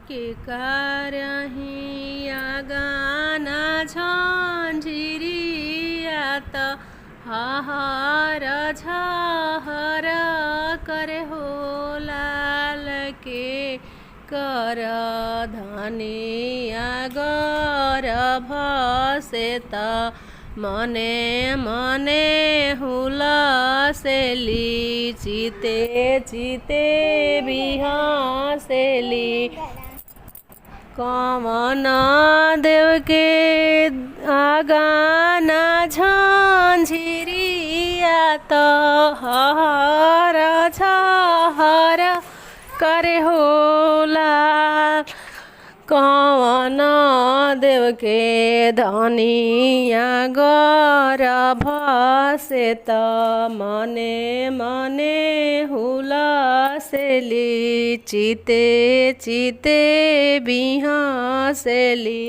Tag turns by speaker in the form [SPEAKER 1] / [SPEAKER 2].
[SPEAKER 1] के कारहिया गाना झंझिरिया त हहर झहर करे हो लाल के कर धनिया गर्भ से त मने मने हुलसेली चिते चिते बिहसेली कवन देव के आगाना झंझिरिया त हहर झहर करे होला कवन देव के धनिया गर्भ से त मने मने हुलसेली चिते चिते बिहसेली।